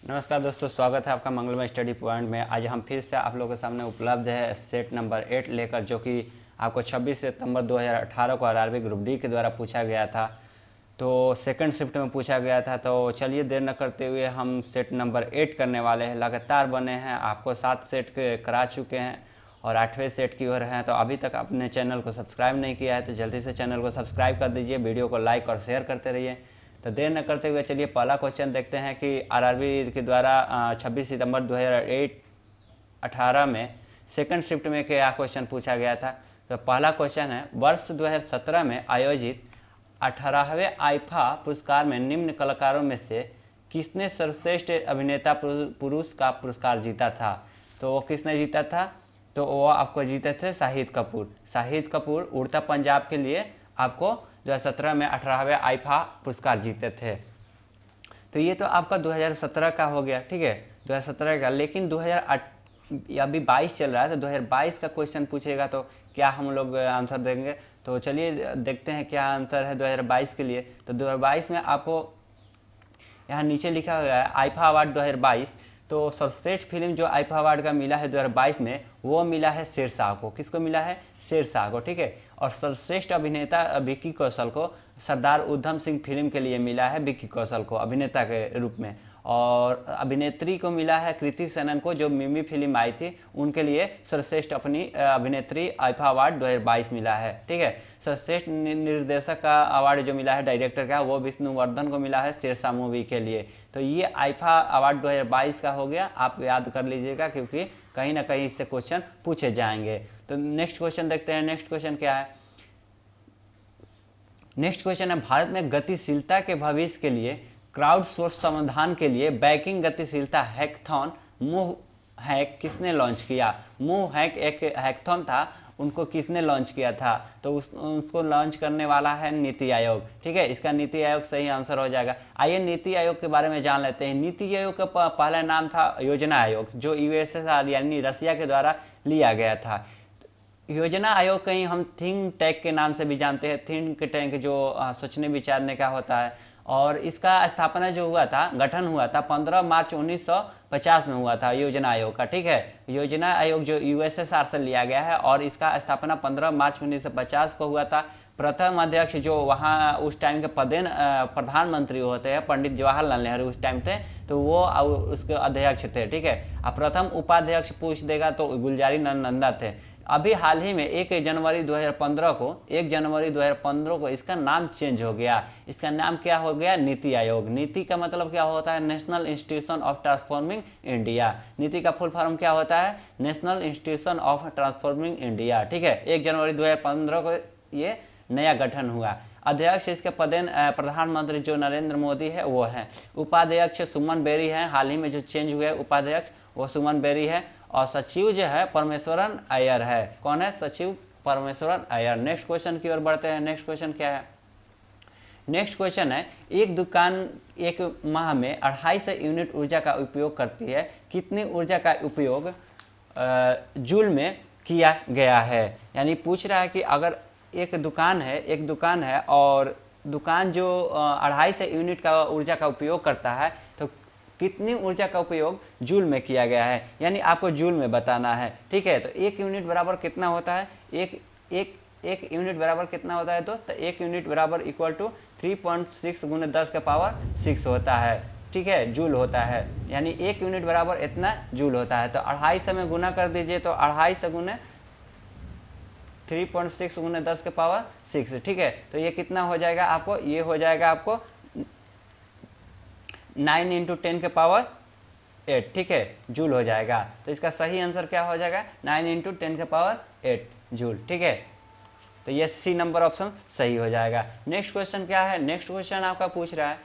नमस्कार दोस्तों, स्वागत है आपका मंगलमय स्टडी पॉइंट में। आज हम फिर से आप लोगों के सामने उपलब्ध है सेट नंबर 8 लेकर, जो कि आपको 26 सितंबर 2018 को आरआरबी ग्रुप डी के द्वारा पूछा गया था। तो सेकंड शिफ्ट में पूछा गया था। तो चलिए देर न करते हुए हम सेट नंबर 8 करने वाले हैं। लगातार बने हैं, आपको 7 सेट करा चुके हैं और 8वें सेट की ओर हैं। तो अभी तक आपने चैनल को सब्सक्राइब नहीं किया है तो जल्दी से चैनल को सब्सक्राइब कर दीजिए, वीडियो को लाइक और शेयर करते रहिए। तो देर न करते हुए चलिए पहला क्वेश्चन देखते हैं कि आरआरबी के द्वारा 26 सितंबर 2018 में सेकंड शिफ्ट में क्या क्वेश्चन पूछा गया था। तो पहला क्वेश्चन है, वर्ष 2017 में आयोजित 18वें आईफा पुरस्कार में निम्न कलाकारों में से किसने सर्वश्रेष्ठ अभिनेता पुरुष का पुरस्कार जीता था। तो वो किसने जीता था, तो वो आपको जीते थे शाहिद कपूर। शाहिद कपूर उड़ता पंजाब के लिए आपको 2017 में 18वें आईफा पुरस्कार जीते थे। तो ये तो आपका 2017 का हो गया, ठीक है, 2017 का। लेकिन 2008 अभी 22 चल रहा है, तो 2022 का क्वेश्चन पूछेगा तो क्या हम लोग आंसर देंगे। तो चलिए देखते हैं क्या आंसर है 2022 के लिए। तो 2022 में आपको यहाँ नीचे लिखा हुआ है आईफा अवार्ड 2022। तो सर्वश्रेष्ठ फिल्म जो आईफा अवार्ड का मिला है 2022 में, वो मिला है शेरशाह को। किसको मिला है? शेरशाह को, ठीक है। और सर्वश्रेष्ठ अभिनेता विक्की कौशल को सरदार उधम सिंह फिल्म के लिए मिला है, विक्की कौशल को अभिनेता के रूप में। और अभिनेत्री को मिला है कृति सेनन को, जो मिमी फिल्म आई थी उनके लिए सर्वश्रेष्ठ अपनी अभिनेत्री आईफा अवार्ड 2022 मिला है, ठीक है। सर्वश्रेष्ठ निर्देशक का अवार्ड जो मिला है डायरेक्टर का, वो विष्णुवर्धन को मिला है शेरशाह मूवी के लिए। तो ये आईफा अवार्ड 2022 का हो गया, आप याद कर लीजिएगा क्योंकि कहीं ना कहीं इससे क्वेश्चन पूछे जाएंगे। तो नेक्स्ट क्वेश्चन देखते हैं। नेक्स्ट क्वेश्चन क्या है? नेक्स्ट क्वेश्चन है, भारत में गतिशीलता के भविष्य के लिए क्राउड सोर्स समाधान के लिए बैकिंग गतिशीलता हैकथॉन मूव हैक किसने लॉन्च किया। मूव हैक एक हैकथॉन था, उनको किसने लॉन्च किया था। तो उसको लॉन्च करने वाला है नीति आयोग, ठीक है। इसका नीति आयोग सही आंसर हो जाएगा। आइए नीति आयोग के बारे में जान लेते हैं। नीति आयोग का पहला नाम था योजना आयोग, जो यूएसएसआर यानी रसिया के द्वारा लिया गया था। योजना आयोग कहीं हम थिंक टैंक के नाम से भी जानते हैं। थिंक टैंक जो सोचने विचारने का होता है। और इसका स्थापना जो हुआ था, गठन हुआ था 15 मार्च 1950 में हुआ था योजना आयोग का, ठीक है। योजना आयोग जो यूएसएसआर से लिया गया है और इसका स्थापना 15 मार्च 1950 को हुआ था। प्रथम अध्यक्ष जो वहाँ उस टाइम के प्रधानमंत्री होते हैं, पंडित जवाहरलाल नेहरू उस टाइम थे, तो वो उसके अध्यक्ष थे, ठीक है। अब प्रथम उपाध्यक्ष पूछ देगा तो गुलजारी नंदा थे। अभी हाल ही में 1 जनवरी 2015 को इसका नाम चेंज हो गया। इसका नाम क्या हो गया? नीति आयोग। नीति का मतलब क्या होता है? National institution of transforming India. नीति का फुल फॉर्म क्या होता है? National institution of transforming India, ठीक है। 1 जनवरी 2015 को ये नया गठन हुआ। अध्यक्ष इसके प्रधानमंत्री जो नरेंद्र मोदी है वो है। उपाध्यक्ष सुमन बेरी है, हाल ही में जो चेंज हुए उपाध्यक्ष वो सुमन बेरी है। और सचिव जो है परमेश्वरन अय्यर है। कौन है सचिव? परमेश्वरन अय्यर। नेक्स्ट क्वेश्चन की ओर बढ़ते हैं। नेक्स्ट क्वेश्चन क्या है? नेक्स्ट क्वेश्चन है, एक दुकान एक माह में 250 यूनिट ऊर्जा का उपयोग करती है। कितनी ऊर्जा का उपयोग जूल में किया गया है। यानी पूछ रहा है कि अगर एक दुकान है और दुकान जो 250 यूनिट का ऊर्जा का उपयोग करता है, तो कितनी ऊर्जा का उपयोग जूल में किया गया है, यानी आपको जूल में बताना है, ठीक है। तो 1 यूनिट बराबर कितना होता है? एक यूनिट बराबर कितना होता है दोस्त? 1 यूनिट बराबर इक्वल टू 3.6 गुने 10 के पावर 6 होता है, ठीक है, जूल होता है। यानी 1 यूनिट बराबर इतना जूल होता है। तो 250 में गुना कर दीजिए, तो 250 गुने 3.6 गुने 10 के पावर 6, ठीक है। तो ये कितना हो जाएगा आपको? ये हो जाएगा आपको 9 इंटू 10 के पावर 8, ठीक है, जूल हो जाएगा। तो इसका सही आंसर क्या हो जाएगा? 9 इंटू 10 के पावर 8 जूल, ठीक है। तो ये सी नंबर ऑप्शन सही हो जाएगा। नेक्स्ट क्वेश्चन क्या है? नेक्स्ट क्वेश्चन आपका पूछ रहा है,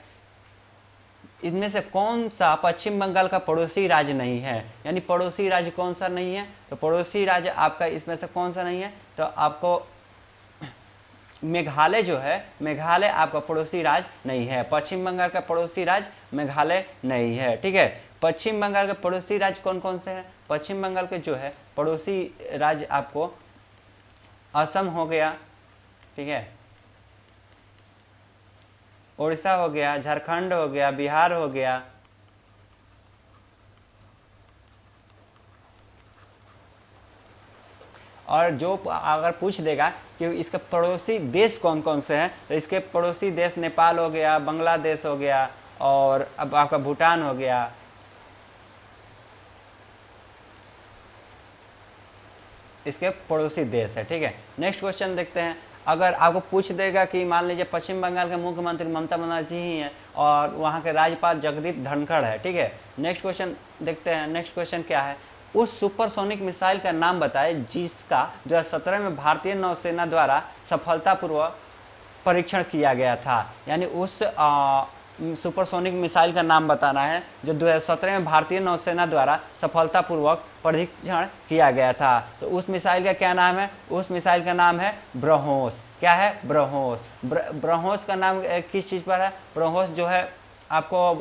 इनमें से कौन सा पश्चिम बंगाल का पड़ोसी राज्य नहीं है। यानी पड़ोसी राज्य कौन सा नहीं है? तो पड़ोसी राज्य आपका इसमें से कौन सा नहीं है? तो आपको मेघालय जो है, मेघालय आपका पड़ोसी राज्य नहीं है। पश्चिम बंगाल का पड़ोसी राज्य मेघालय नहीं है, ठीक है। पश्चिम बंगाल के पड़ोसी राज्य कौन कौन से हैं? पश्चिम बंगाल के जो है पड़ोसी राज्य आपको असम हो गया, ठीक है, उड़ीसा हो गया, झारखंड हो गया, बिहार हो गया, और जो अगर पूछ देगा कि इसके पड़ोसी देश कौन कौन से हैं, तो इसके पड़ोसी देश नेपाल हो गया, बांग्लादेश हो गया, और अब आपका भूटान हो गया। इसके पड़ोसी देश है, ठीक है। नेक्स्ट क्वेश्चन देखते हैं। अगर आपको पूछ देगा कि मान लीजिए पश्चिम बंगाल के मुख्यमंत्री ममता बनर्जी ही हैं और वहाँ के राज्यपाल जगदीप धनखड़ है, ठीक है। नेक्स्ट क्वेश्चन देखते हैं। नेक्स्ट क्वेश्चन क्या है, उस सुपरसोनिक मिसाइल का नाम बताएं जिसका 2017 में भारतीय नौसेना द्वारा सफलतापूर्वक परीक्षण किया गया था। यानी उस सुपरसोनिक मिसाइल का नाम बताना है जो 2017 में भारतीय नौसेना द्वारा सफलतापूर्वक परीक्षण किया गया था। तो उस मिसाइल का क्या नाम है, उस मिसाइल का नाम है ब्रह्मोस। क्या है, ब्रह्मोस। ब्रह्मोस का नाम किस चीज़ पर है, ब्रह्मोस जो है आपको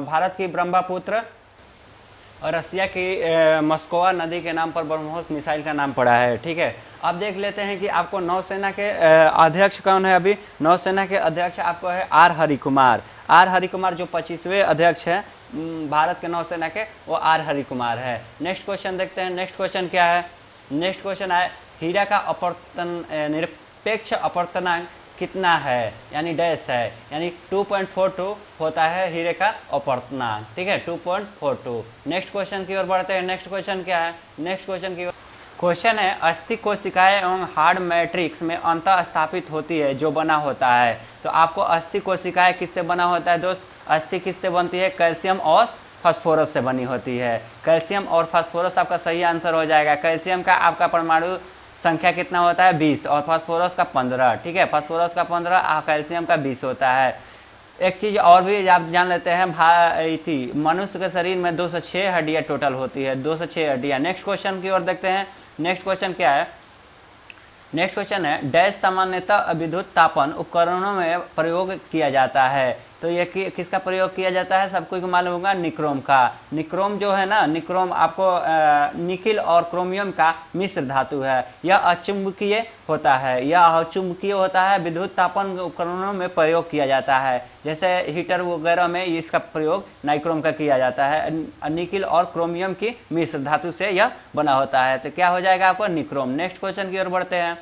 भारत की ब्रह्मपुत्र और रसिया की मस्कोवा नदी के नाम पर ब्रह्मोस मिसाइल का नाम पड़ा है, ठीक है। अब देख लेते हैं कि आपको नौसेना के अध्यक्ष कौन है। अभी नौसेना के अध्यक्ष आपको है आर हरिकुमार। आर हरिकुमार जो 25वें अध्यक्ष है भारत के नौसेना के, वो आर हरिकुमार है। नेक्स्ट क्वेश्चन देखते हैं। नेक्स्ट क्वेश्चन क्या है, नेक्स्ट क्वेश्चन है हीरा का अपवर्तन निरपेक्ष अपवर्तनांक कितना है, यानी डैश है, यानी 2.42 होता है हीरे का अपवर्तनांक, ठीक है, 2.42। नेक्स्ट क्वेश्चन की ओर बढ़ते हैं। नेक्स्ट क्वेश्चन क्या है, नेक्स्ट क्वेश्चन की क्वेश्चन है अस्थि कोशिकाएं एवं हार्ड मैट्रिक्स में अंतः स्थापित होती है जो बना होता है। तो आपको अस्थि कोशिकाएं किससे बना होता है दोस्त, अस्थि किससे बनती है, कैल्शियम और फास्फोरस से बनी होती है। कैल्शियम और फास्फोरस आपका सही आंसर हो जाएगा। कैल्शियम का आपका परमाणु संख्या कितना होता है, 20, और फास्फोरस का 15, ठीक है, फास्फोरस का 15, कैल्शियम का 20 होता है। एक चीज और भी आप जान लेते हैं, मनुष्य के शरीर में 206 हड्डियां टोटल होती है, 206 हड्डियां। नेक्स्ट क्वेश्चन की ओर देखते हैं। नेक्स्ट क्वेश्चन क्या है, नेक्स्ट क्वेश्चन है डैश सामान्यतः विद्युत तापन उपकरणों में प्रयोग किया जाता है। तो ये किसका प्रयोग किया जाता है, सबको मालूम होगा, निक्रोम का। निक्रोम जो है ना, निक्रोम आपको निकिल और क्रोमियम का मिश्र धातु है। यह अचुंबकीय होता है, यह अचुंबकीय होता है, विद्युत तापन उपकरणों में प्रयोग किया जाता है। जैसे हीटर वगैरह में इसका प्रयोग नाइक्रोम का किया जाता है। निकिल और क्रोमियम की मिश्र धातु से यह बना होता है। तो क्या हो जाएगा आपको, निक्रोम। नेक्स्ट क्वेश्चन की ओर बढ़ते हैं।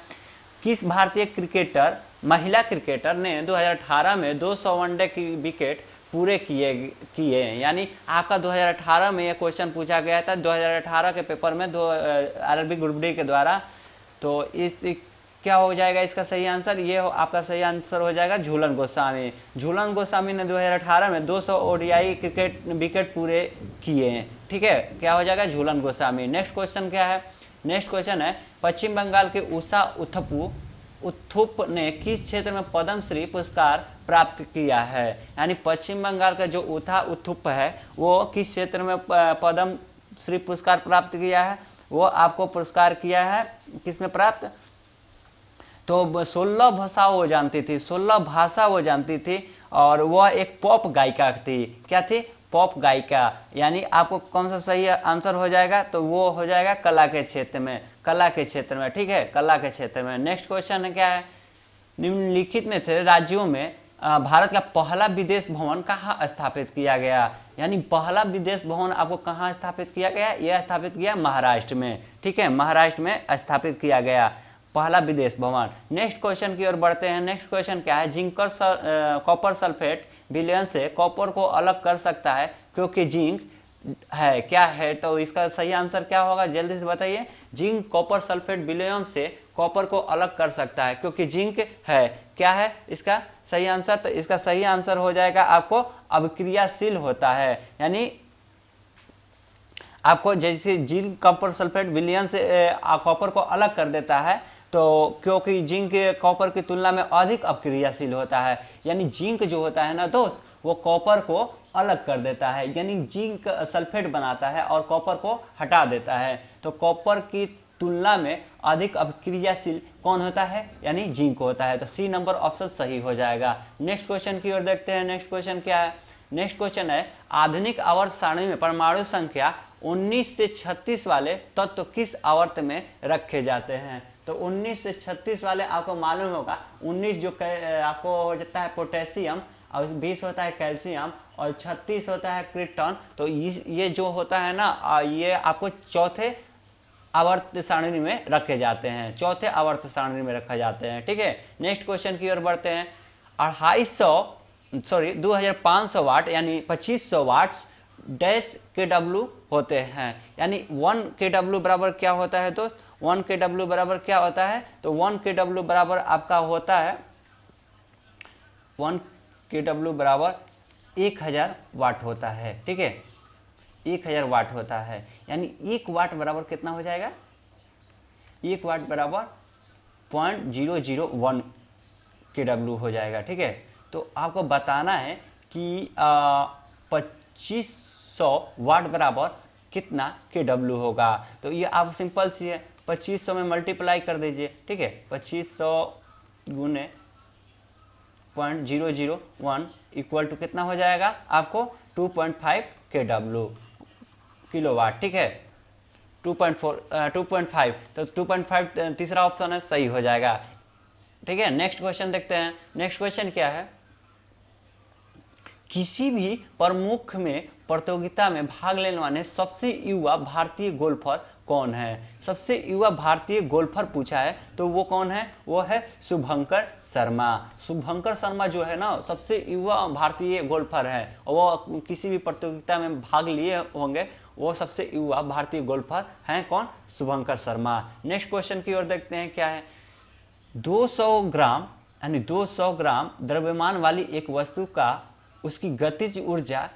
किस भारतीय क्रिकेटर, महिला क्रिकेटर ने 2018 में 200 वनडे की विकेट पूरे किए, यानी आपका 2018 में यह क्वेश्चन पूछा गया था 2018 के पेपर में आरआरबी ग्रुप डी के द्वारा। तो इस क्या हो जाएगा इसका सही आंसर, ये आपका सही आंसर हो जाएगा झूलन गोस्वामी। झूलन गोस्वामी ने 2018 में 200 ओडीआई क्रिकेट विकेट पूरे किए हैं, ठीक है, क्या हो जाएगा, झूलन गोस्वामी। नेक्स्ट क्वेश्चन क्या है, नेक्स्ट क्वेश्चन है पश्चिम बंगाल के उषा उथुप ने किस क्षेत्र में पद्मश्री पुरस्कार प्राप्त किया है। यानी पश्चिम बंगाल का जो उषा उथुप है वो किस क्षेत्र में पद्मश्री पुरस्कार प्राप्त किया है, वो आपको पुरस्कार किया है किसमें प्राप्त, तो 16 भाषा वो जानती थी, 16 भाषा वो जानती थी, और वह एक पॉप गायिका थी। क्या थी, पॉप गायिका। यानी आपको कौन सा सही आंसर हो जाएगा, तो वो हो जाएगा कला के क्षेत्र में, कला के क्षेत्र में, ठीक है, कला के क्षेत्र में। नेक्स्ट क्वेश्चन है क्या है, निम्नलिखित में से राज्यों में भारत का पहला विदेश भवन कहाँ स्थापित किया गया। यानी पहला विदेश भवन आपको कहाँ स्थापित किया गया, यह स्थापित किया महाराष्ट्र में, ठीक है, महाराष्ट्र में स्थापित किया गया पहला विदेश भवन। नेक्स्ट क्वेश्चन की ओर बढ़ते हैं। नेक्स्ट क्वेश्चन क्या है, जिंक कॉपर सल्फेट विलयन से कॉपर को अलग कर सकता है क्योंकि जिंक है, क्या है, तो इसका सही आंसर क्या होगा, जल्दी से बताइए। जिंक कॉपर सल्फेट विलयन से कॉपर को अलग कर सकता है क्योंकि जिंक है, क्या है इसका सही आंसर, तो इसका सही आंसर हो जाएगा आपको अभिक्रियाशील होता है। यानी आपको जैसे जिंक कॉपर सल्फेट विलयन से कॉपर को अलग कर देता है, तो क्योंकि जिंक कॉपर की तुलना में अधिक अपक्रियाशील होता है। यानी जिंक जो होता है ना दोस्त, वो कॉपर को अलग कर देता है, यानी जिंक सल्फेट बनाता है और कॉपर को हटा देता है। तो कॉपर की तुलना में अधिक अपक्रियाशील कौन होता है, यानी जिंक होता है। तो सी नंबर ऑप्शन सही हो जाएगा। नेक्स्ट क्वेश्चन की ओर देखते हैं। नेक्स्ट क्वेश्चन क्या है, नेक्स्ट क्वेश्चन है आधुनिक आवर्त सारणी में परमाणु संख्या 19 से 36 वाले तत्व किस आवर्त में रखे जाते हैं। तो 19 से 36 वाले आपको मालूम होगा, 19 जो आपको हो जाता है पोटेशियम, और 20 होता है कैल्शियम, और 36 होता है क्रिप्टॉन। तो ये जो होता है ना, ये आपको चौथे आवर्त सारणी में रखे जाते हैं, चौथे आवर्त सारणी में रखे जाते हैं। ठीक है, नेक्स्ट क्वेश्चन की ओर बढ़ते हैं। 2500 वाट यानी 2500 वाट्स डैश KW होते हैं, यानी 1 KW बराबर क्या होता है दोस्त, 1 KW बराबर क्या होता है, तो 1 KW बराबर आपका होता है 1 KW बराबर 1000 वाट होता है। ठीक है, 1000 वाट होता है, यानी 1 वाट बराबर कितना हो जाएगा, 1 वाट बराबर 0.001 KW हो जाएगा। ठीक है, तो आपको बताना है कि 2500 वाट बराबर कितना KW होगा। तो ये आप सिंपल सी है, 2500 में मल्टीप्लाई कर दीजिए। ठीक है, 2500 गुने 0.001 इक्वल टू कितना हो जाएगा आपको 2.5 KW किलोवाट। ठीक है, 2.5, तो 2.5 तीसरा ऑप्शन है, सही हो जाएगा। ठीक है, नेक्स्ट क्वेश्चन देखते हैं। नेक्स्ट क्वेश्चन क्या है, किसी भी प्रमुख में प्रतियोगिता में भाग लेने वाले सबसे युवा भारतीय गोल्फर कौन है। सबसे युवा भारतीय गोल्फर पूछा है, तो वो कौन है, वो है शुभंकर शर्मा। शुभंकर शर्मा जो है ना, सबसे युवा भारतीय गोल्फर है, और वो किसी भी प्रतियोगिता में भाग लिए होंगे, वो सबसे युवा भारतीय गोल्फर हैं कौन, शुभंकर शर्मा। नेक्स्ट क्वेश्चन की ओर देखते हैं, क्या है, 200 ग्राम यानी 200 ग्राम द्रव्यमान वाली एक वस्तु का उसकी गतिज ऊर्जा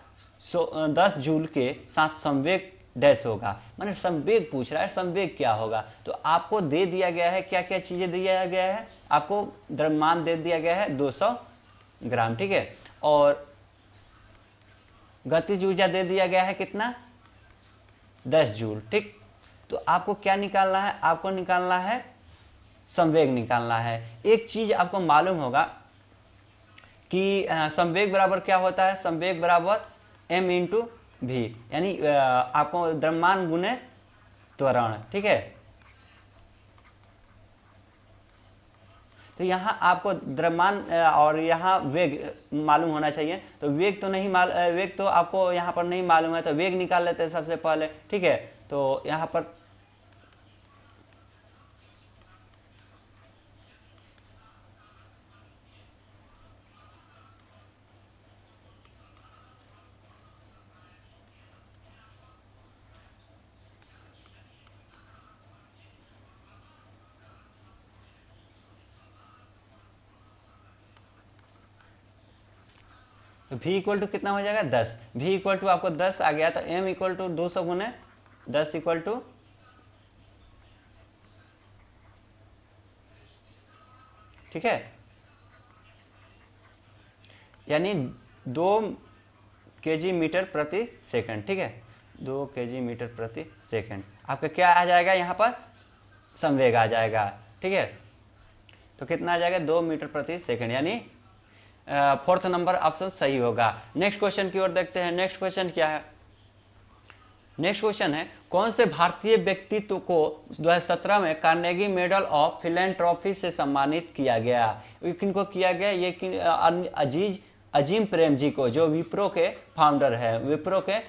10 जूल के साथ संवेग डैश होगा। माने संवेग पूछ रहा है, संवेग क्या होगा, तो आपको दे दिया गया है, क्या क्या चीजें दिया गया है, आपको द्रव्यमान दे दिया गया है 200 ग्राम। ठीक है, और गतिज ऊर्जा दे दिया गया है कितना, 10 जूल। ठीक, तो आपको क्या निकालना है, आपको निकालना है संवेग निकालना है। एक चीज आपको मालूम होगा कि संवेग बराबर क्या होता है, संवेग बराबर m इंटू भी, यानी आपको द्रव्यमान गुने त्वरण। ठीक है, तो यहाँ आपको द्रव्यमान और यहाँ वेग मालूम होना चाहिए, तो वेग तो नहीं वेग तो आपको यहाँ पर नहीं मालूम है, तो वेग निकाल लेते हैं सबसे पहले। ठीक है, तो यहाँ पर तो v इक्वल टू कितना हो जाएगा, 10। v इक्वल टू आपको 10 आ गया, तो m इक्वल टू 200 गुने 10 इक्वल टू, ठीक है, यानी 2 kg मीटर प्रति सेकंड। ठीक है, 2 kg मीटर प्रति सेकंड आपका क्या आ जाएगा, यहाँ पर संवेग आ जाएगा। ठीक है, तो कितना आ जाएगा, 2 मीटर प्रति सेकंड, यानी फोर्थ नंबर ऑप्शन सही होगा। नेक्स्ट क्वेश्चन की ओर देखते हैं। नेक्स्ट क्वेश्चन क्या है, नेक्स्ट क्वेश्चन है, कौन से भारतीय व्यक्तित्व को 2017 में कार्नेगी मेडल ऑफ फिलैंथ्रोपी से सम्मानित किया गया। किनको किया गया, ये अजीम प्रेम जी को, जो विप्रो के फाउंडर है, विप्रो के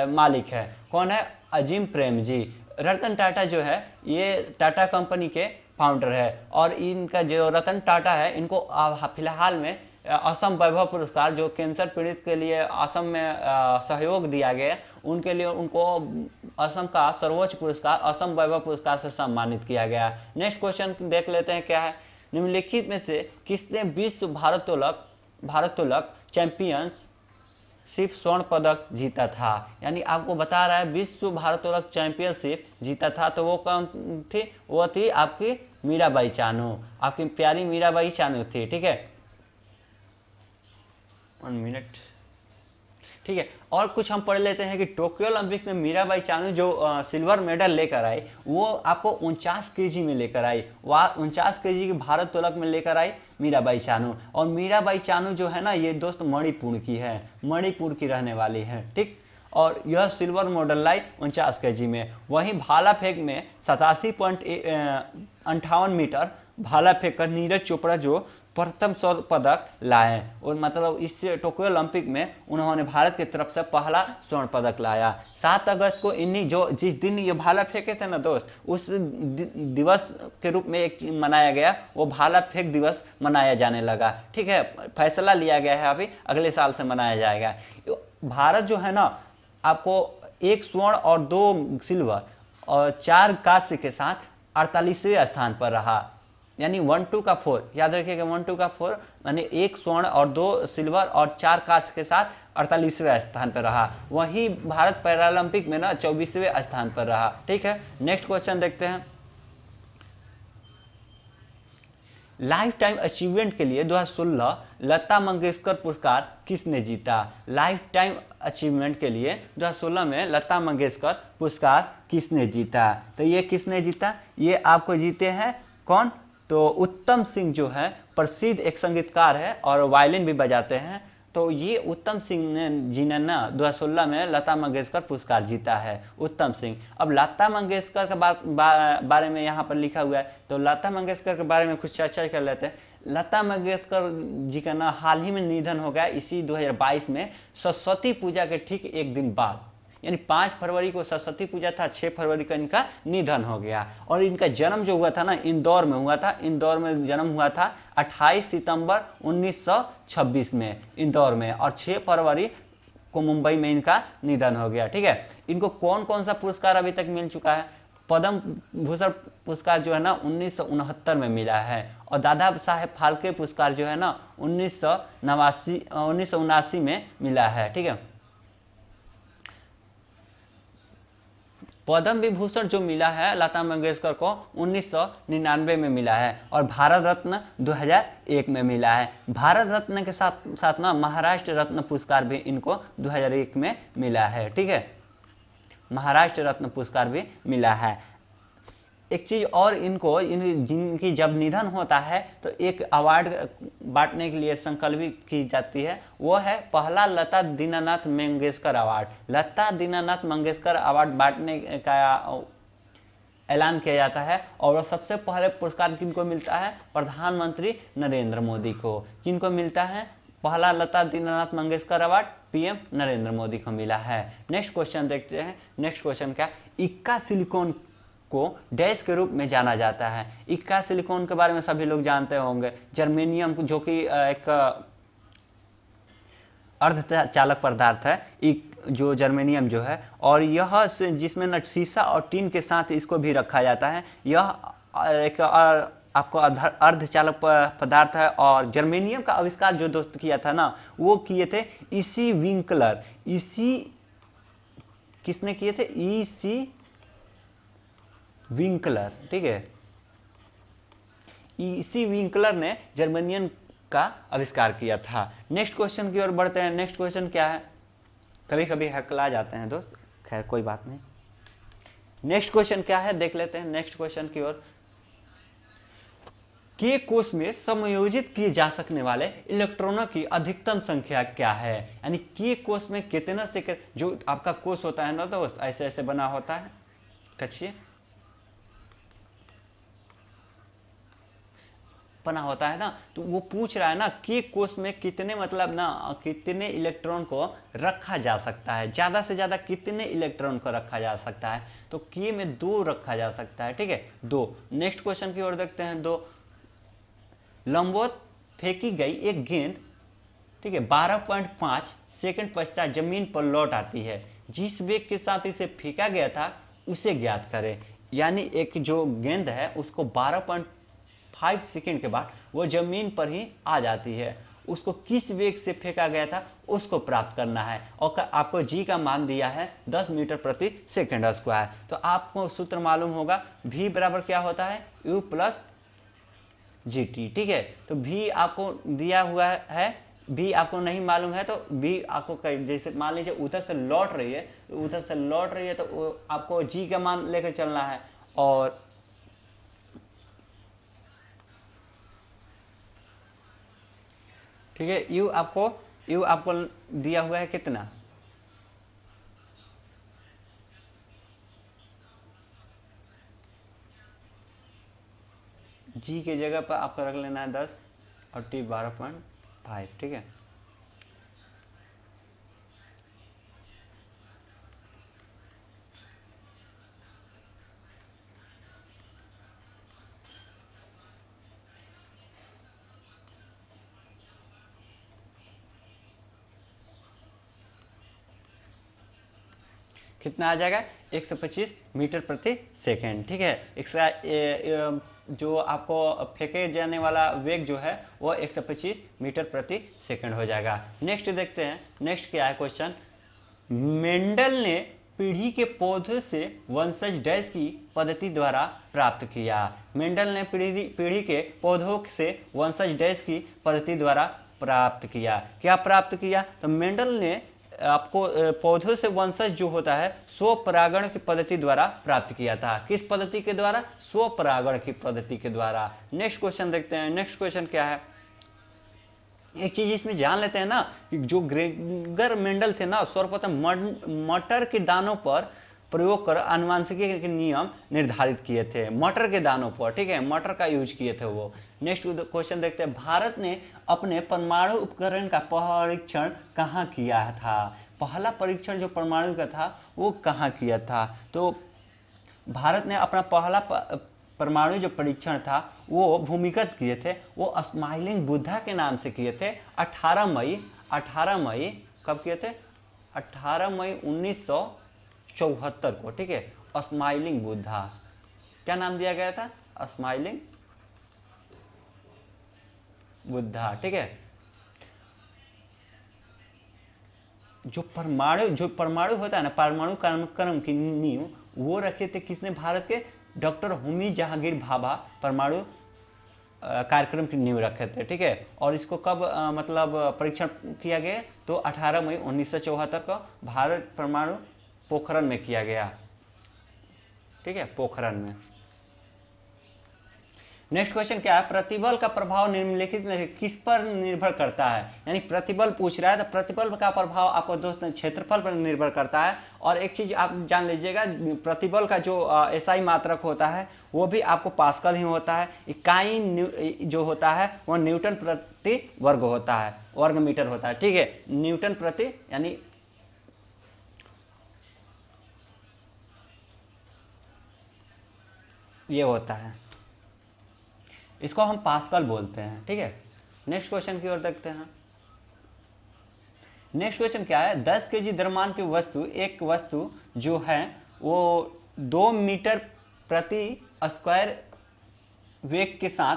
मालिक है, कौन है, अजीम प्रेम जी। रतन टाटा जो है, ये टाटा कंपनी के फाउंडर है, और इनका जो रतन टाटा है, इनको फिलहाल में असम वैभव पुरस्कार, जो कैंसर पीड़ित के लिए असम में सहयोग दिया गया, उनके लिए उनको असम का सर्वोच्च पुरस्कार असम वैभव पुरस्कार से सम्मानित किया गया। नेक्स्ट क्वेश्चन देख लेते हैं, क्या है, निम्नलिखित में से किसने विश्व भारोत्तोलक चैंपियनशिप स्वर्ण पदक जीता था। यानी आपको बता रहा है विश्व भारोत्तोलक चैंपियनशिप जीता था, तो वो कौन थी, वो थी आपकी मीराबाई चानू, आपकी प्यारी मीराबाई चानू थी। ठीक है, 1 मिनट। ठीक है, और कुछ हम पढ़ लेते हैं कि टोक्यो ओलंपिक्स में मीराबाई चानू जो सिल्वर मेडल लेकर आई, वो आपको 49 kg में लेकर आई, वह 49 kg की भारोत्तोलक में लेकर आई मीराबाई चानू। और मीराबाई चानू जो है ना, ये दोस्त मणिपुर की है, मणिपुर की रहने वाली है। ठीक, और यह सिल्वर मेडल लाई 49 kg में। वहीं भाला फेंक में 87.58 मीटर भाला फेंक कर नीरज चोपड़ा जो प्रथम स्वर्ण पदक लाए। और मतलब इस टोक्यो ओलंपिक में उन्होंने भारत की तरफ से पहला स्वर्ण पदक लाया। 7 अगस्त को इन्हीं जो जिस दिन ये भाला फेंके थे ना दोस्त, उस दिवस के रूप में एक मनाया गया, वो भाला फेंक दिवस मनाया जाने लगा। ठीक है, फैसला लिया गया है, अभी अगले साल से मनाया जाएगा। भारत जो है ना, आपको 1 स्वर्ण और 2 सिल्वर और 4 कांस्य के साथ 48वें स्थान पर रहा। यानी 1 2 का 4, याद रखिएगा 1 2 का 4, यानी 1 स्वर्ण और 2 सिल्वर और 4 कांस्य के साथ 48वें स्थान पर रहा। वही भारत पैरालंपिक में ना 24वें स्थान पर रहा। ठीक है, नेक्स्ट क्वेश्चन देखते हैं। लाइफ टाइम अचीवमेंट के लिए 2016 लता मंगेशकर पुरस्कार किसने जीता? लाइफ टाइम अचीवमेंट के लिए 2016 में लता मंगेशकर पुरस्कार किसने जीता? तो ये किसने जीता? ये आपको जीते हैं कौन? तो उत्तम सिंह जो है, प्रसिद्ध एक संगीतकार है और वायलिन भी बजाते हैं। तो ये उत्तम सिंह ने जी ने ना 2016 में लता मंगेशकर पुरस्कार जीता है, उत्तम सिंह। अब लता मंगेशकर के बारे में यहाँ पर लिखा हुआ है, तो लता मंगेशकर के बारे में कुछ चर्चा कर लेते हैं। लता मंगेशकर जी का ना हाल ही में निधन हो गया, इसी 2022 में सरस्वती पूजा के ठीक एक दिन बाद, यानी 5 फरवरी को सरस्वती पूजा था, 6 फरवरी को इनका निधन हो गया। और इनका जन्म जो हुआ था ना, इंदौर में हुआ था। इंदौर में जन्म हुआ था 28 सितंबर 1926 में इंदौर में, और 6 फरवरी को मुंबई में इनका निधन हो गया। ठीक है, इनको कौन कौन सा पुरस्कार अभी तक मिल चुका है? पद्म भूषण पुरस्कार जो है ना 1969 में मिला है, और दादा साहेब फाल्के पुरस्कार जो है ना 1979 में मिला है। ठीक है, पद्म विभूषण जो मिला है लता मंगेशकर को 1999 में मिला है, और भारत रत्न 2001 में मिला है। भारत रत्न के साथ साथ ना महाराष्ट्र रत्न पुरस्कार भी इनको 2001 में मिला है। ठीक है, महाराष्ट्र रत्न पुरस्कार भी मिला है। एक चीज और, इनको जिनकी जब निधन होता है तो एक अवार्ड बांटने के लिए संकल्पित की जाती है, वो है पहला लता दीनानाथ मंगेशकर अवार्ड। लता दीनानाथ मंगेशकर अवार्ड बांटने का ऐलान किया जाता है, और वो सबसे पहले पुरस्कार किनको मिलता है? प्रधानमंत्री नरेंद्र मोदी को। किनको मिलता है पहला लता दीनानाथ मंगेशकर अवार्ड? पीएम नरेंद्र मोदी को मिला है। नेक्स्ट क्वेश्चन देखते हैं। नेक्स्ट क्वेश्चन क्या? इक्का सिलिकॉन को डैश के रूप में जाना जाता है। इक्का सिलिकॉन के बारे में सभी लोग जानते होंगे, जर्मेनियम जो कि एक अर्धचालक पदार्थ है, जो जर्मेनियम जो है, और यह जिसमें न शीशा और टीन के साथ इसको भी रखा जाता है। यह एक आपको अर्धचालक पदार्थ है, और जर्मेनियम का आविष्कार जो दोस्त किया था ना, वो किए थे इसी विंकलर। इसी किसने किए थे? इसी विंकलर। ठीक है, इसी विंकलर ने जर्मेनियम का आविष्कार किया था। नेक्स्ट क्वेश्चन की ओर बढ़ते हैं। नेक्स्ट क्वेश्चन क्या है? कभी कभी हकला जाते हैं दोस्त, खैर कोई बात नहीं। नेक्स्ट क्वेश्चन क्या है देख लेते हैं नेक्स्ट क्वेश्चन की ओर। के कोष में समायोजित किए जा सकने वाले इलेक्ट्रॉनों की अधिकतम संख्या क्या है? यानी के कोष में कितना से, जो आपका कोष होता है ना दोस्त, ऐसे ऐसे बना होता है, कछिए बना होता है ना, तो वो पूछ रहा है ना कि कोष में कितने, मतलब ना कितने इलेक्ट्रॉन को रखा जा सकता है, ज्यादा से ज्यादा कितने इलेक्ट्रॉन को रखा जा सकता है? तो के में 2 रखा जा सकता है। ठीक है, 2। नेक्स्ट क्वेश्चन की ओर देखते हैं। 2, लंबवत फेंकी गई एक गेंद, ठीक है, 12.5 सेकंड पश्चात जमीन पर लौट आती है। जिस वेग के साथ इसे फेंका गया था उसे ज्ञात करें। यानी एक जो गेंद है उसको 12.5 सेकंड के बाद वो जमीन पर ही आ जाती है, उसको किस वेग से फेंका गया था उसको प्राप्त करना है। और आपको जी का मान दिया है 10 मीटर प्रति सेकंड स्क्वायर। तो आपको सूत्र मालूम होगा, v बराबर क्या होता है? u plus G T. ठीक है, तो v आपको दिया हुआ है, v आपको नहीं मालूम है तो v आपको, जैसे मान लीजिए उधर से लौट रही है, उधर से लौट रही है तो आपको g का मान लेकर चलना है। और ठीक है, u आपको दिया हुआ है कितना? जी की जगह पर आपको रख लेना है 10। और T 12.5, ठीक है। कितना आ जाएगा? 125 मीटर प्रति सेकेंड, ठीक है। जो आपको फेंके जाने वाला वेग जो है वो 125 मीटर प्रति सेकंड हो जाएगा। नेक्स्ट देखते हैं, नेक्स्ट क्या है क्वेश्चन। मेंडल ने पीढ़ी के पौधे से वंशज डैश की पद्धति द्वारा प्राप्त किया। मेंडल ने पीढ़ी के पौधों से वंशज डैश की पद्धति द्वारा प्राप्त किया। क्या प्राप्त किया? तो मेंडल ने आपको पौधों से वंशज जो होता है स्वपरागण की पद्धति द्वारा प्राप्त किया था। किस पद्धति के द्वारा? स्वपरागण की पद्धति के द्वारा। नेक्स्ट क्वेश्चन देखते हैं। नेक्स्ट क्वेश्चन क्या है? एक चीज इसमें जान लेते हैं ना कि जो ग्रेगर मेंडल थे ना, सर्वप्रथम मटर के दानों पर प्रयोग कर आनुवंशिकी के नियम निर्धारित किए थे। मटर के दानों पर, ठीक है, मटर का यूज किए थे वो। नेक्स्ट क्वेश्चन देखते हैं। भारत ने अपने परमाणु उपकरण का परीक्षण कहाँ किया था? पहला परीक्षण जो परमाणु का था वो कहाँ किया था? तो भारत ने अपना पहला परमाणु जो परीक्षण था वो भूमिगत किए थे, वो स्माइलिंग बुद्धा के नाम से किए थे। 18 मई कब किए थे? 18 मई 1974 को, ठीक है। स्माइलिंग बुद्धा, क्या नाम दिया गया था? स्माइलिंग बुद्धा, ठीक है। जो परमाणु होता है ना, परमाणु कार्यक्रम की नींव वो रखे थे किसने? भारत के डॉक्टर होमी जहांगीर भाभा परमाणु कार्यक्रम की नींव रखे थे, ठीक है। और इसको कब मतलब परीक्षण किया गया? तो 18 मई 1974 को भारत परमाणु पोखरण में किया गया, ठीक है, पोखरण में। नेक्स्ट क्वेश्चन क्या है? प्रतिबल का प्रभाव निम्नलिखित में किस पर निर्भर करता है? यानी प्रतिबल पूछ रहा है, तो प्रतिबल का प्रभाव आपको दोस्त क्षेत्रफल पर निर्भर करता है। और एक चीज आप जान लीजिएगा, प्रतिबल का जो एसआई मात्रक होता है वो भी आपको पास्कल ही होता है। इकाई जो होता है वो न्यूटन प्रति वर्ग होता है, वर्ग मीटर होता है, ठीक है। न्यूटन प्रति यानी ये होता है, इसको हम पास्कल बोलते हैं, ठीक है। नेक्स्ट क्वेश्चन की ओर देखते हैं। नेक्स्ट क्वेश्चन क्या है? 10 केजी द्रव्यमान की वस्तु, एक वस्तु जो है वो 2 मीटर प्रति स्क्वायर वेग के साथ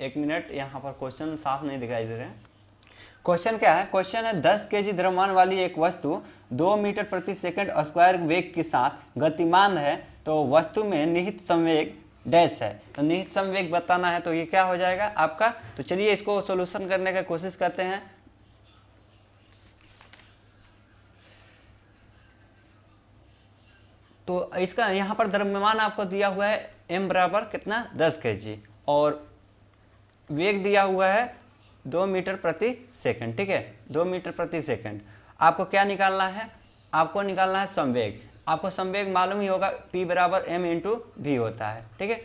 एक मिनट, यहाँ पर क्वेश्चन साफ नहीं दिखाई दे रहे हैं। क्वेश्चन क्या है? क्वेश्चन है 10 केजी द्रव्यमान वाली एक वस्तु 2 मीटर प्रति सेकंड स्क्वायर वेग के साथ गतिमान है, तो वस्तु में निहित संवेग डैश है। तो निहित संवेग बताना है, तो ये क्या हो जाएगा आपका? तो चलिए इसको सॉल्यूशन करने की कोशिश करते हैं। तो इसका यहाँ पर द्रव्यमान आपको दिया हुआ है m बराबर कितना? 10 केजी, और वेग दिया हुआ है 2 मीटर प्रति सेकंड, ठीक है, 2 मीटर प्रति सेकंड। आपको क्या निकालना है? आपको निकालना है संवेग। आपको संवेग मालूम ही होगा, P बराबर m इंटू v होता है, ठीक है।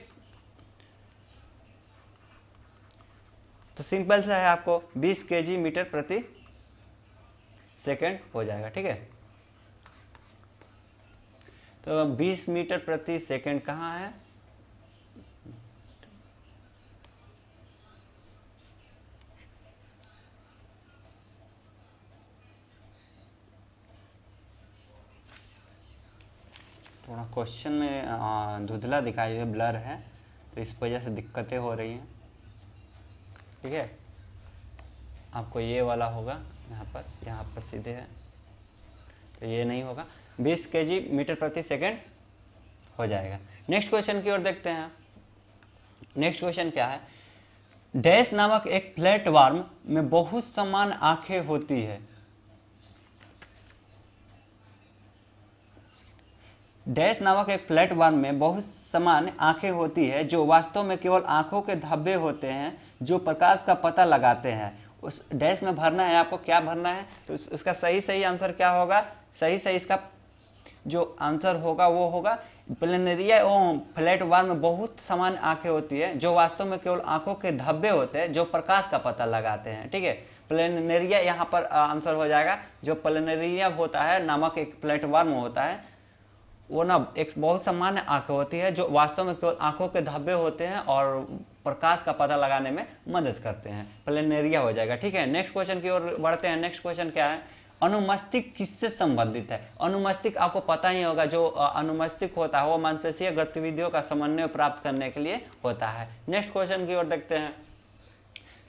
तो सिंपल सा है, आपको 20 केजी मीटर प्रति सेकंड हो जाएगा, ठीक है। तो 20 मीटर प्रति सेकंड कहाँ है? थोड़ा क्वेश्चन में धुंधला दिखाई दे, ब्लर है, तो इस वजह से दिक्कतें हो रही हैं, ठीक है। आपको ये वाला होगा, यहाँ पर सीधे है, तो ये नहीं होगा। 20 केजी मीटर प्रति सेकंड हो जाएगा। नेक्स्ट क्वेश्चन की ओर देखते हैं। नेक्स्ट क्वेश्चन क्या है? डैश नामक एक प्लेटफॉर्म में बहुत समान आंखें होती है। डैश नामक एक प्लेटफॉर्म में बहुत समान आंखें होती है, जो वास्तव में केवल आंखों के धब्बे होते हैं जो प्रकाश का पता लगाते हैं। उस डैश में भरना है आपको, क्या भरना है? तो उसका सही आंसर क्या होगा? सही इसका जो आंसर होगा वो होगा प्लेनेरिया एवं फ्लैट वार्म में बहुत सामान्य आंखें होती है जो वास्तव में केवल आंखों के धब्बे होते हैं जो प्रकाश का पता लगाते हैं। ठीक है, प्लेनेरिया यहाँ पर आंसर हो जाएगा। जो प्लेनेरिया होता है नामक एक फ्लैट वार्म होता है, वो ना एक बहुत सामान्य आंखें होती है जो वास्तव में केवल आंखों के धब्बे होते हैं और प्रकाश का पता लगाने में मदद करते हैं। प्लेनेरिया हो जाएगा। ठीक है, नेक्स्ट क्वेश्चन की ओर बढ़ते हैं। नेक्स्ट क्वेश्चन क्या है? अनुमस्तिष्क किससे संबंधित है? अनुमस्तिष्क आपको पता ही होगा, जो अनुमस्तिष्क होता है वो मांसपेशीय गतिविधियों का समन्वय प्राप्त करने के लिए होता है। नेक्स्ट क्वेश्चन की ओर देखते हैं।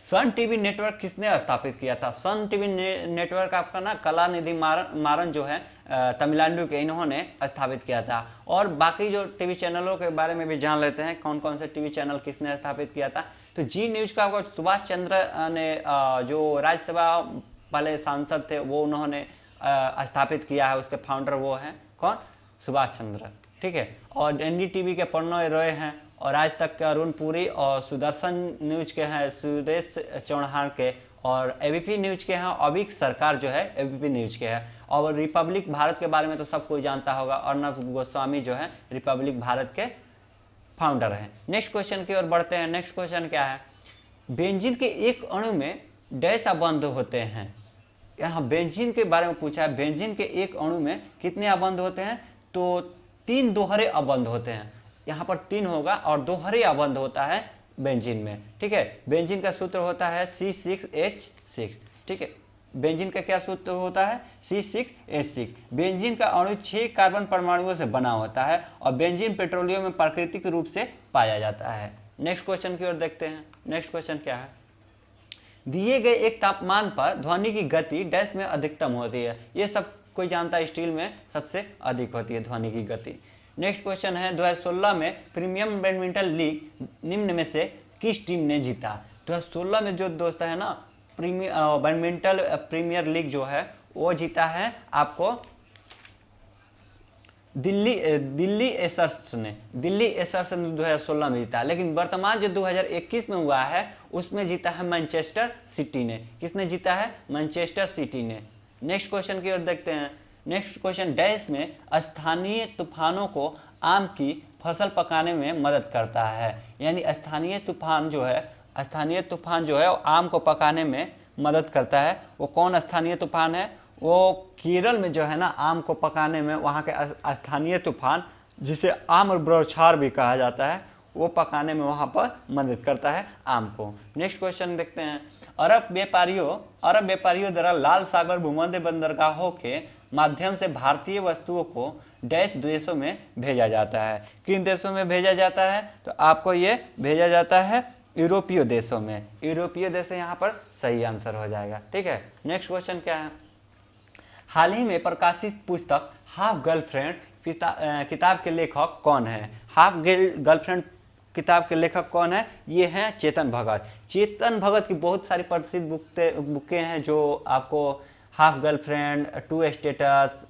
सन टीवी नेटवर्क किसने स्थापित किया था? सन टीवी नेटवर्क आपका ना कलानिधि मारन जो है तमिलनाडु के, इन्होंने स्थापित किया था। और बाकी जो टीवी चैनलों के बारे में भी जान लेते हैं, कौन कौन से टीवी चैनल किसने स्थापित किया था। तो जी न्यूज का आपको सुभाष चंद्र ने, जो राज्यसभा पहले सांसद थे, वो उन्होंने स्थापित किया है। उसके फाउंडर वो हैं कौन? सुभाष चंद्र। ठीक है, और एनडीटीवी के प्रणय रॉय हैं, और आज तक के अरुण पुरी, और सुदर्शन न्यूज के हैं सुरेश चौहान के, और एबीपी न्यूज के हैं अभिक सरकार जो है एबीपी न्यूज के हैं। और रिपब्लिक भारत के बारे में तो सब कोई जानता होगा, अर्नब गोस्वामी जो है रिपब्लिक भारत के फाउंडर हैं। नेक्स्ट क्वेश्चन की ओर बढ़ते हैं। नेक्स्ट क्वेश्चन क्या है? बेंजीन के एक अणु में डैश अबंध होते हैं। यहाँ बेंजीन के बारे में पूछा है। बेंजीन के एक अणु में कितने अबंध होते हैं? तो 3 दोहरे अबंध होते हैं। यहाँ पर 3 होगा और दोहरे अबंध होता है बेंजीन में। ठीक है, बेंजीन का सूत्र होता है C6H6। ठीक है, बेंजीन का क्या सूत्र होता है? C6H6। बेंजीन का अणु 6 कार्बन परमाणुओं से बना होता है और बेंजीन पेट्रोलियम में प्राकृतिक रूप से पाया जाता है। नेक्स्ट क्वेश्चन की ओर देखते हैं। नेक्स्ट क्वेश्चन क्या है? दिए गए एक तापमान पर ध्वनि की गति डैश में अधिकतम होती है। ये सब कोई जानता है, स्टील में सबसे अधिक होती है ध्वनि की गति। नेक्स्ट क्वेश्चन है 2016 में प्रीमियम बैडमिंटन लीग निम्न में से किस टीम ने जीता? 2016 में जो दोस्त है ना बैडमिंटन प्रीमियर लीग जो है वो जीता है आपको दिल्ली एसर्स ने 2016 में जीता। लेकिन वर्तमान जो 2021 में हुआ है उसमें जीता है मैनचेस्टर सिटी ने। किसने जीता है? मैनचेस्टर सिटी ने। नेक्स्ट क्वेश्चन की ओर देखते हैं। नेक्स्ट क्वेश्चन डैश में स्थानीय तूफानों को आम की फसल पकाने में मदद करता है। यानी स्थानीय तूफान जो है वो आम को पकाने में मदद करता है। वो कौन स्थानीय तूफान है? वो केरल में जो है ना आम को पकाने में, वहाँ के स्थानीय तूफान जिसे आम और बौछार भी कहा जाता है, वो पकाने में वहाँ पर मदद करता है आम को। नेक्स्ट क्वेश्चन देखते हैं। अरब व्यापारियों द्वारा लाल सागर भूमध्य बंदरगाहों के माध्यम से भारतीय वस्तुओं को डैश देशों में भेजा जाता है। किन देशों में भेजा जाता है? तो आपको ये भेजा जाता है यूरोपीय देशों में। यूरोपीय देश यहाँ पर सही आंसर हो जाएगा। ठीक है, नेक्स्ट क्वेश्चन क्या है? हाल ही में प्रकाशित पुस्तक हाफ गर्लफ्रेंड किताब के लेखक कौन है? हाफ गर्लफ्रेंड किताब के लेखक कौन है? ये हैं चेतन भगत। चेतन भगत की बहुत सारी प्रसिद्ध बुकें हैं जो आपको half girlfriend, two states,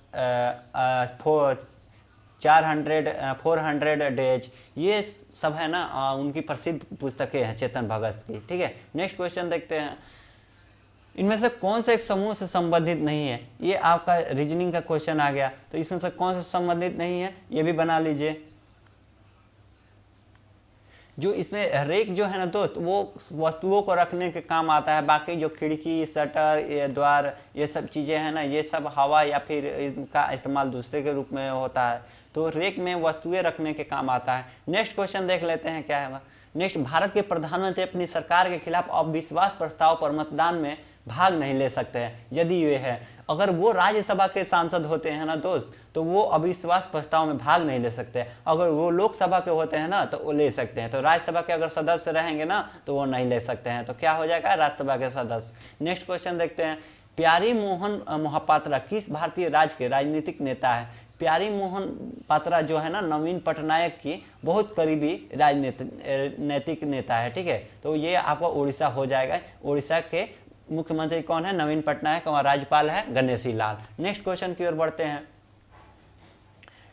400 days, ये सब है ना उनकी प्रसिद्ध पुस्तकें हैं चेतन भगत की। ठीक है, नेक्स्ट क्वेश्चन देखते हैं। इनमें से कौन से एक समूह से संबंधित नहीं है? ये आपका रीजनिंग का क्वेश्चन आ गया। तो इसमें से कौन सा संबंधित नहीं है ये भी बना लीजिए। जो इसमें रेक जो है ना दोस्त, वो वस्तुओं को रखने के काम आता है। बाकी जो खिड़की, शटर, ये द्वार, ये सब चीजें हैं ना, ये सब हवा या फिर इनका इस्तेमाल दूसरे के रूप में होता है। तो रेक में वस्तुएं रखने के काम आता है। नेक्स्ट क्वेश्चन देख लेते हैं क्या है। नेक्स्ट, भारत के प्रधानमंत्री अपनी सरकार के खिलाफ अविश्वास प्रस्ताव पर मतदान में भाग नहीं ले सकते हैं यदि ये है। अगर वो राज्यसभा के सांसद होते हैं ना दोस्त, तो वो अविश्वास प्रस्ताव में भाग नहीं ले सकते। अगर वो लोकसभा के होते हैं ना तो वो ले सकते हैं। तो राज्यसभा के अगर सदस्य रहेंगे ना तो वो नहीं ले सकते हैं। तो क्या हो जाएगा? राज्यसभा के सदस्य। नेक्स्ट क्वेश्चन देखते हैं। प्यारी मोहन मोहपात्रा किस भारतीय राज्य के राजनीतिक नेता है? प्यारी मोहन पात्रा जो है ना नवीन पटनायक की बहुत करीबी राजनीतिक नेता है। ठीक है, तो ये आपका उड़ीसा हो जाएगा। उड़ीसा के मुख्यमंत्री कौन है? नवीन पटनायक, और राज्यपाल है गणेशी लाल। नेक्स्ट क्वेश्चन की ओर बढ़ते हैं।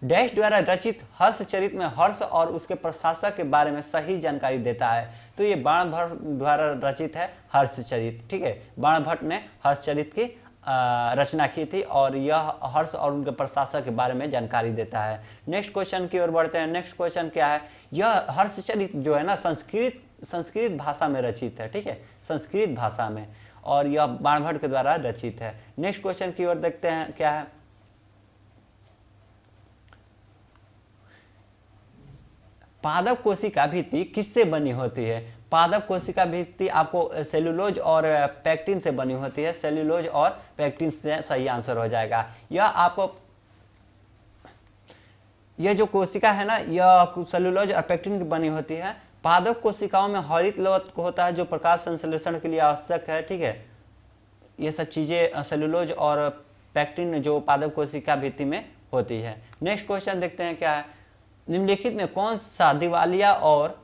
डैश द्वारा रचित हर्षचरित में हर्ष और उसके प्रशासक के बारे में सही जानकारी देता है। तो ये बाणभट्ट द्वारा रचित है हर्षचरित। ठीक है, बाणभट्ट ने हर्षचरित की रचना की थी और यह हर्ष और उनके प्रशासक के बारे में जानकारी देता है। नेक्स्ट क्वेश्चन की ओर बढ़ते हैं। नेक्स्ट क्वेश्चन क्या है, यह हर्षचरित जो है ना संस्कृत भाषा में रचित है, ठीक है, संस्कृत भाषा में, और यह बाणभट्ट के द्वारा रचित है। नेक्स्ट क्वेश्चन की ओर देखते हैं क्या है, पादप कोशिका भित्ति किससे बनी होती है? पादप कोशिका भित्ति आपको सेलुलोज और पैक्टिन से बनी होती है। सेलुलोज और पैक्टिन से सही आंसर हो जाएगा। यह आपको यह जो कोशिका है ना, यह सेलुलोज और पैक्टिन की बनी होती है। पादप कोशिकाओं में हरित लवण होता है जो प्रकाश संश्लेषण के लिए आवश्यक है, ठीक है। ये सब चीजें सेलुलोज और पैक्टिन जो पादप कोशिका भित्ति में होती है। नेक्स्ट क्वेश्चन देखते हैं क्या है, निम्नलिखित में कौन सा दिवालिया और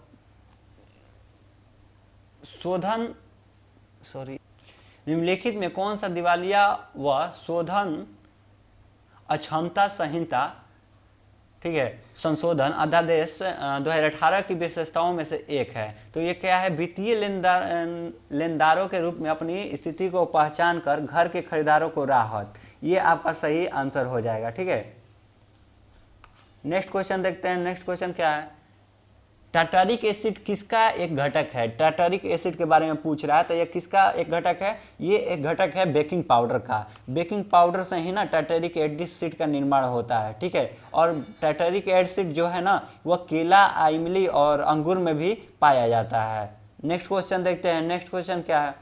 शोधन निम्नलिखित में कौन सा दिवालिया व शोधन अक्षमता संहिता, ठीक है, संशोधन अध्यादेश 2018 की विशेषताओं में से एक है? तो ये क्या है, वित्तीय लेनदारों के रूप में अपनी स्थिति को पहचान कर घर के खरीदारों को राहत, ये आपका सही आंसर हो जाएगा, ठीक है। नेक्स्ट क्वेश्चन देखते हैं। नेक्स्ट क्वेश्चन क्या है, टार्टरिक एसिड किसका एक घटक है? टार्टरिक एसिड के बारे में पूछ रहा है, तो ये किसका एक घटक है? ये एक घटक है बेकिंग पाउडर का। बेकिंग पाउडर से ही ना टार्टरिक एसिड का निर्माण होता है, ठीक है। और टार्टरिक एसिड जो है ना, वह केला, इमली और अंगूर में भी पाया जाता है। नेक्स्ट क्वेश्चन देखते हैं। नेक्स्ट क्वेश्चन क्या है,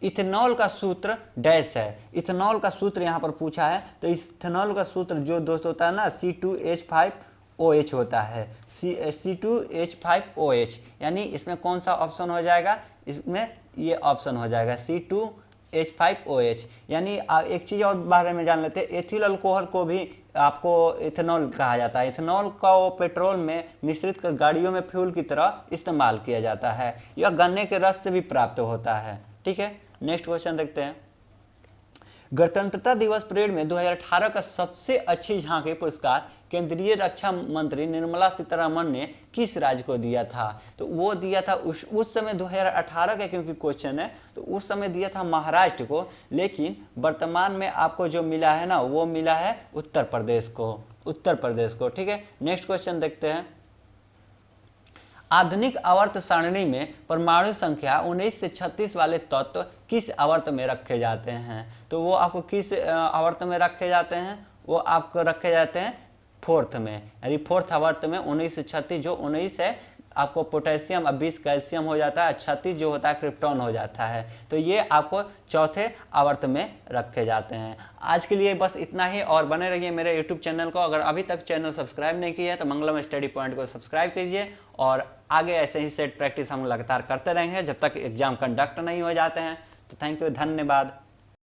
इथेनॉल का सूत्र डैश है। इथेनॉल का सूत्र यहाँ पर पूछा है, तो इथेनॉल का सूत्र जो दोस्त होता है ना, C2H5OH होता है। C2H5OH, यानी इसमें कौन सा ऑप्शन हो जाएगा? इसमें ये ऑप्शन हो जाएगा C2H5OH। यानी एक चीज और बारे में जान लेते हैं, एथिल अल्कोहल को भी आपको इथेनॉल कहा जाता है। इथेनॉल का वो पेट्रोल में मिश्रित कर गाड़ियों में फ्यूल की तरह इस्तेमाल किया जाता है। यह गन्ने के रस से भी प्राप्त होता है, ठीक है। नेक्स्ट क्वेश्चन देखते हैं, गणतंत्रता दिवस परेड में 2018 का सबसे अच्छी झांकी पुरस्कार केंद्रीय रक्षा मंत्री निर्मला सीतारमण ने किस राज्य को दिया था? तो वो दिया था उस समय 2018 का क्योंकि क्वेश्चन है, तो उस समय दिया था महाराष्ट्र को, लेकिन वर्तमान में आपको जो मिला है ना, वो मिला है उत्तर प्रदेश को, ठीक है। नेक्स्ट क्वेश्चन देखते हैं, आधुनिक आवर्त सारणी में परमाणु संख्या 19 से 36 वाले तत्व किस आवर्त में रखे जाते हैं? तो वो आपको किस आवर्त में रखे जाते हैं? वो आपको रखे जाते हैं फोर्थ में, यानी फोर्थ आवर्त में 19 से 36। जो 19 है आपको पोटेशियम, 20 कैल्शियम हो जाता है, 36 जो होता है क्रिप्टॉन हो जाता है। तो ये आपको चौथे आवर्त में रखे जाते हैं। आज के लिए बस इतना ही, और बने रहिए मेरे यूट्यूब चैनल को। अगर अभी तक चैनल सब्सक्राइब नहीं किया है तो मंगलम स्टडी पॉइंट को सब्सक्राइब कीजिए, और आगे ऐसे ही सेट प्रैक्टिस हम लगातार करते रहेंगे जब तक एग्जाम कंडक्ट नहीं हो जाते हैं। तो थैंक यू, धन्यवाद।